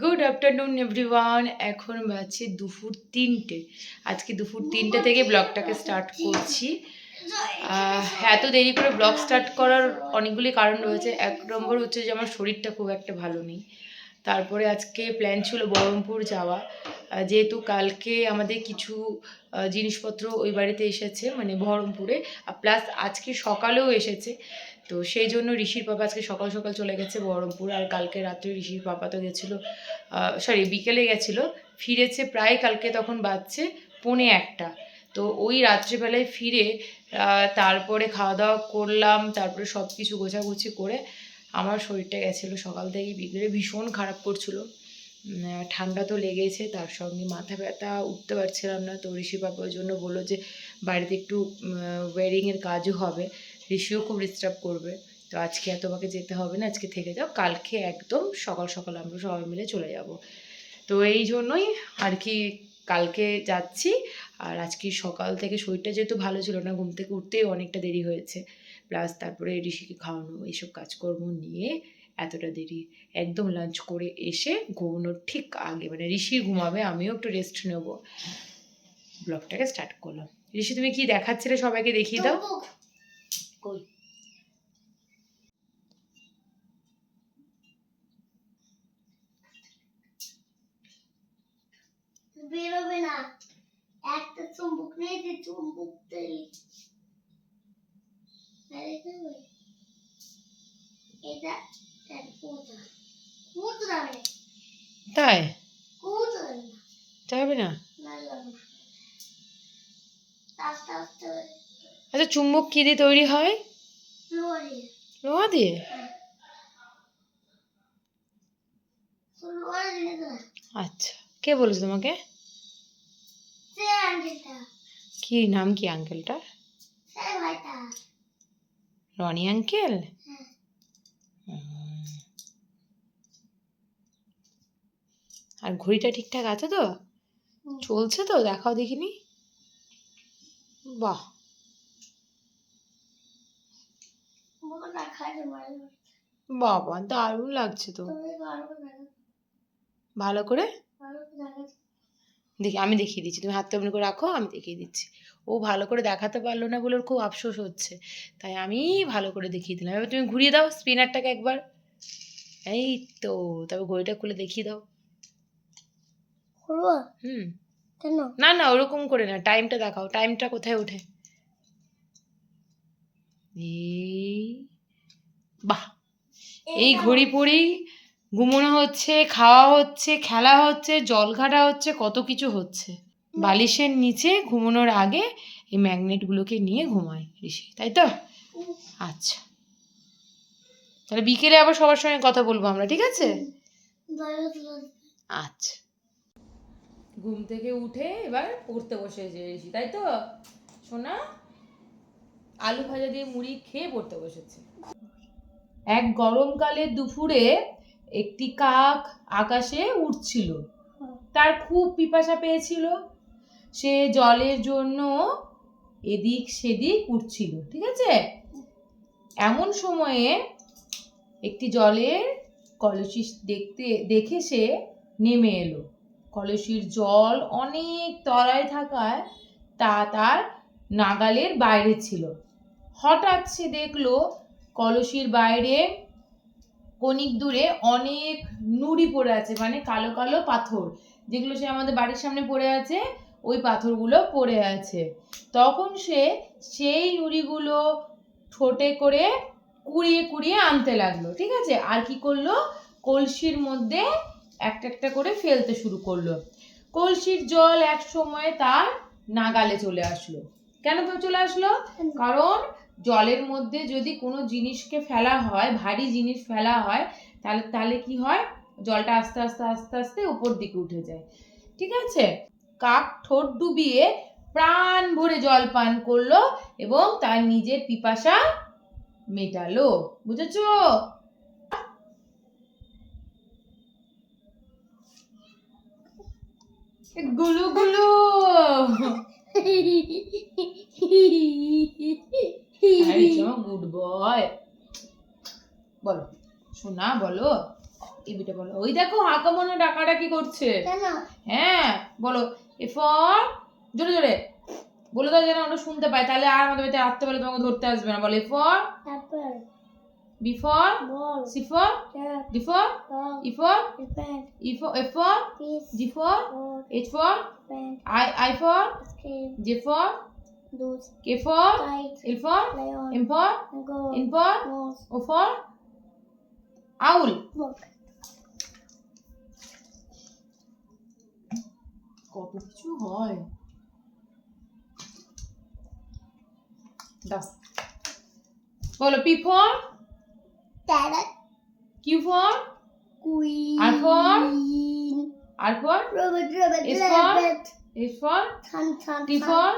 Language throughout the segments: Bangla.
Good afternoon everyone. এখন বাজছে দুপুর 3টে। আজকে দুপুর 3টে থেকে ব্লগটাকে স্টার্ট করছি। এত দেরি করে ব্লগ স্টার্ট করার অনেকগুলি কারণ রয়েছে। এক নম্বর হচ্ছে যে আমার শরীরটা খুব একটা ভালো নেই। তারপরে আজকে প্ল্যান ছিল বহরমপুর যাওয়া, যেহেতু কালকে আমাদের কিছু জিনিসপত্র ওই বাড়িতে এসেছে, মানে বহরমপুরে, প্লাস আজকে সকালেও এসেছে। তো সেই জন্য ঋষির পাপা আজকে সকাল সকাল চলে গেছে বহরমপুর। আর কালকে রাত্রে ঋষির পাপা তো গেছিলো, বিকেলে গেছিলো, ফিরেছে প্রায় কালকে তখন বাজছে 1:45। তো ওই রাত্রিবেলায় ফিরে তারপরে খাওয়া দাওয়া করলাম, তারপরে সব কিছু গোছাগুছি করে আমার শরীরটা গেছিলো সকাল থেকেই বিকেলে, ভীষণ খারাপ করছিল। ঠান্ডা তো লেগেছে, তার সঙ্গে মাথা ব্যথা, উঠতে পারছিলাম না। তো ঋষি বাবা ওই জন্য বললো যে বাড়িতে একটু ওয়েডিংয়ের কাজও হবে, ঋষিও খুব ডিস্টার্ব করবে, তো আজকে আর তোমাকে যেতে হবে না, আজকে থেকে যাও, কালকে একদম সকাল সকাল আমরা সবাই মিলে চলে যাব। তো এই জন্যই আর কি কালকে যাচ্ছি। আর আজকে সকাল থেকে শরীরটা যেহেতু ভালো ছিল না, ঘুম থেকে উঠতেই অনেকটা দেরি হয়েছে, প্লাস তারপরে ঋষিকে খাওয়ানো, এইসব কাজকর্ম নিয়ে এতটা দেরি। একদম লাঞ্চ করে এসে ঘুমানোর ঠিক আগে, মানে ঋষি ঘুমাবে, আমিও একটু রেস্ট নেব, ব্লগটাকে স্টার্ট করলাম। ঋষি, তুমি কি দেখাচ্ছিলে সবাইকে? দেখিয়ে দাও। কই বেরোবে না, একটা চুম্বক নেই যে চুম্বকটাই এটা তাই যাবে না? আচ্ছা, চুম্বক কি দিয়ে তৈরি হয়? লোহা দিয়ে? আচ্ছা, কে বলেছে তোমাকে? কি নাম, কি আঙ্কেলটার? রনি আঙ্কেল? আর ঘড়িটা ঠিকঠাক আছে তো? চলছে তো? দেখাও দেখিনি। বাহ, বাবা দারুণ লাগছে তো। ভালো করে দেখি, আমি দেখিয়ে দিচ্ছি, তুমি হাতটা অমনি করে রাখো, আমি দেখিয়ে দিচ্ছি। ও ভালো করে দেখাতে পারলো না বলে ওর খুব আফসোস হচ্ছে, তাই আমি ভালো করে দেখিয়ে দিলাম। এবার তুমি ঘুরিয়ে দাও স্পিনারটাকে একবার। এই তো, তবে ঘড়িটা খুলে দেখিয়ে দাও। হুম, না না ওরকম করে না, টাইমটা দেখাও, টাইমটা কোথায় ওঠে? এই বাহ, এই ঘড়ি পরেই ঘুমোনো হচ্ছে, খাওয়া হচ্ছে, খেলা হচ্ছে, জল ঘাটা হচ্ছে, কত কিছু হচ্ছে। বালিশের নিচে ঘুমানোর আগে এই ম্যাগনেটগুলোকে নিয়ে ঘুমায় ঋষি, তাই তো? আচ্ছা, তাহলে বিকেলে আবার সবার সঙ্গে কথা বলবো আমরা, ঠিক আছে? আচ্ছা, ঘুম থেকে উঠে এবার পড়তে বসেছে ঋষি, তাই তো সোনা? আলু ভাজা দিয়ে মুড়ি খেয়ে পড়তে বসেছে। এক গরমকালের দুপুরে একটি কাক আকাশে উড়ছিল, তার খুব পিপাসা পেয়েছিল, সে জলের জন্য এদিক সেদিক উঠছিল, ঠিক আছে? এমন সময়ে একটি জলের কলসি দেখে সে নেমে এলো। কলসির জল অনেক তলায় থাকায় তা তার নাগালের বাইরে ছিল। হঠাৎ সে দেখলো কলসির বাইরে কণিক দূরে অনেক নুড়ি পড়ে আছে, মানে কালো কালো পাথর, যেগুলো সে আমাদের বাড়ির সামনে পড়ে আছে, ওই পাথরগুলো পড়ে আছে। তখন সে সেই নুড়িগুলো ঠোঁটে করে কুড়িয়ে কুড়িয়ে আনতে লাগলো, ঠিক আছে? আর কি করলো, কলসির মধ্যে একটা একটা করে ফেলতে শুরু করলো। কলসির জল এক সময় তার নাগালে চলে আসলো। কেন চলে আসলো? কারণ জলের মধ্যে যদি কোনো জিনিসকে ফেলা হয়, ভারী জিনিস ফেলা হয়, তাহলে তাহলে কি হয়, জলটা আস্তে আস্তে আস্তে আস্তে উপর দিকে উঠে যায়, ঠিক আছে? কাক ঠোঁট ডুবিয়ে প্রাণ ভরে জল পান করলো এবং তার নিজের পিপাসা মেটালো, বুঝেছো? গুলু গুলু গুড বয়, বলো সোনা বলো। এই বিটা বলো। ওই দেখো হাঁকা মনে ডাকাডাকি করছে। কেন? হ্যাঁ বলো এ ফর, জোরে জোরে বলে দাও যেন আমরা শুনতে পাই, তাহলে আর আমাদের বাড়িতে রাত্রেবেলা তোমাকে ধরতে আসবে না। বলো A for apple, B for ball, C for cat, D for dog, E for elephant, F for fish, G for goat, H for pant, I for ice cream, J for দুধ, K for kite, L for lion, M for mango, N for moss, O for owl. বক। কত কিছু হয়। দাস বলো P for parrot, Q for queen, R for R for rabbit, rabbit, S for rabbit, S for থান, থান, T for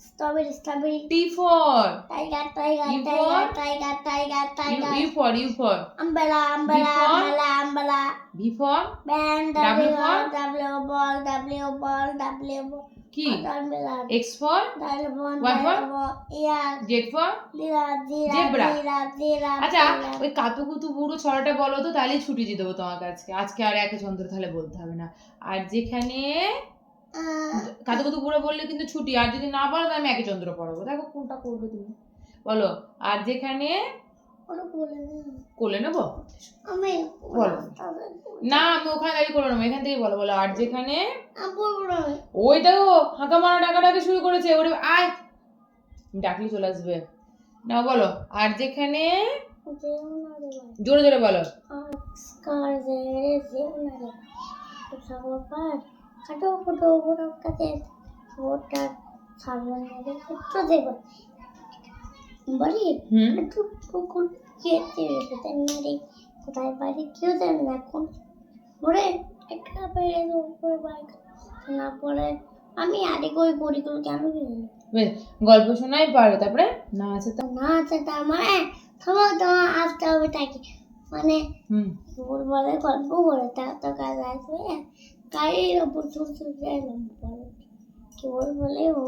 strawberry, strawberry, T for tiger, tiger, U tiger, for tiger, tiger, tiger, U for umbrella, umbrella, for umbrella, umbrella, V for band, W W, for W, বল, ডাব্লিউ, বল, ডাব্লিউ, বল, কি আমবেলা, X for ডাব্লিউ, বল, Y for ডাব্লিউ, বল, ইয়ার, Z for জিরা, জিরা, Zebra. জিরা, জিরা, আচ্ছা জিরা। ওই কাতুকুতু বুড়ো ছড়াটা বলো তো, তাহলেই ছুটি দিয়ে দেবো তোমাকে আজকে। আজকে আর একে চন্দ্র তাহলে বলতে হবে না। আর যেখানে কাতুকুতু বুড়ো বললে কিন্তু ছুটি, আর যদি না বলো তাহলে আমি একে চন্দ্র পড়াবো। দেখো কোনটা করবে তুমি বলো। আর যেখানে ওটা বলে না। কোলে নেবো আমি বলো না, আমি ওখানে দাঁড়িয়ে করে নেবো, এখান থেকে বলো। বলো আর যেখানে বলবো না আমি। ওই দেখো হাঁকা মারা ডাকাডাকি শুরু করেছে, ওরে আয় ডাকলি চলে আসবে না। বলো আর যেখানে যেও না রে ভাই। জোরে জোরে বলো। আজকাল যেও না রে ভাই। তো সাগর পার খাটো খাটো বড় কাছে ওটা সাগর নদী পুত্র দেব বলি একটু কুকুর খেতে রেখে নারী কোথায় বাড়ি কেউ জানে না এখন ওরে একটা বাইরে উপরে বাইক না পড়ে আমি আগে ওই গড়িগুলো কেন জানি গল্প শোনাই পারো, তারপরে না আছে তো না আছে তার মানে তোমার তোমার আসতে হবে তাকে মানে বলে গল্প বলে তা তো কাজ আসবে গাড়ির ওপর ছুটে এলাম বলে কি বলে ও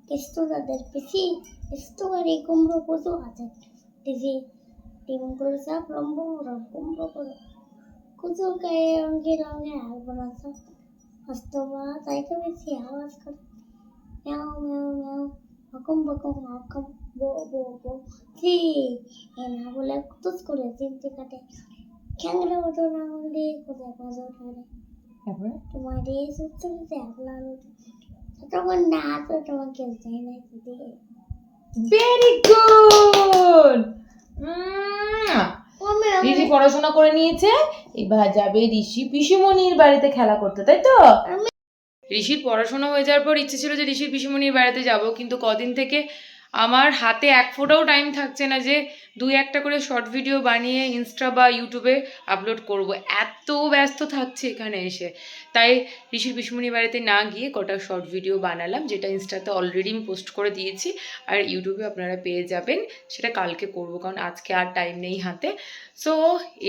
কিস্তু তাদের পিসি কিস্তু গাড়ি কুমড়ো কচু আছে দিদি ডিমগুলো সব লম্ব কুমড়ো করে কচু গায়ে রঙে রঙে আসবো না সব আসতো বা তাই তো বেশি আওয়াজ করে ম্যাও ম্যাও ম্যাও হকম বকম হকম বো বো বো কি এ না বলে তুস করে চিমটি কাটে খ্যাংরা মতো না হলে কোথায় বাজা ধরে তারপরে তোমার দিয়ে সুস্থ হতে আপনার তখন না তো তোমাকে চাই না দিয়ে ভেরি গুড। ঋষি পড়াশোনা করে নিয়েছে, এবার যাবে ঋষি পিসিমণির বাড়িতে খেলা করতে, তাই তো? ঋষির পড়াশোনা হয়ে যাওয়ার পর ইচ্ছে ছিল যে ঋষির পিসিমণির বাড়িতে যাব, কিন্তু কদিন থেকে আমার হাতে এক ফোঁটাও টাইম থাকছে না যে দুই একটা করে শর্ট ভিডিও বানিয়ে ইনস্টা বা ইউটিউবে আপলোড করব। এত ব্যস্ত থাকছে এখানে এসে, তাই ঋষির পিসিমণির বাড়িতে না গিয়ে কটা শর্ট ভিডিও বানালাম, যেটা ইনস্টাতে অলরেডি আমি পোস্ট করে দিয়েছি আর ইউটিউবে আপনারা পেয়ে যাবেন। সেটা কালকে করব, কারণ আজকে আর টাইম নেই হাতে। সো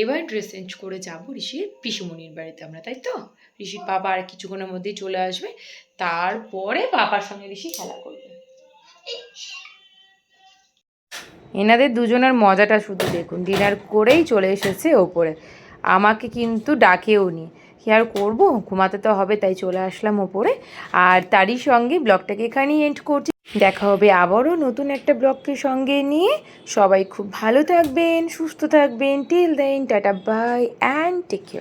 এবার ড্রেস চেঞ্জ করে যাব ঋষির পিসিমণির বাড়িতে আমরা, তাই তো? ঋষির পাপা আর কিছুক্ষণের মধ্যেই চলে আসবে, তারপরে পাপার সঙ্গে ঋষি খেলা করবে। এনাদের দুজনের মজাটা শুধু দেখুন, ডিনার করেই চলে এসেছে ওপরে, আমাকে কিন্তু ডাকেও নি। কি আর করবো, ঘুমাতে তো হবে, তাই চলে আসলাম ওপরে। আর তারই সঙ্গে ব্লগটাকে এখানেই এন্ড করছি। দেখা হবে আবারও নতুন একটা ব্লগকে সঙ্গে নিয়ে। সবাই খুব ভালো থাকবেন, সুস্থ থাকবেন। Till then tata bye and take care.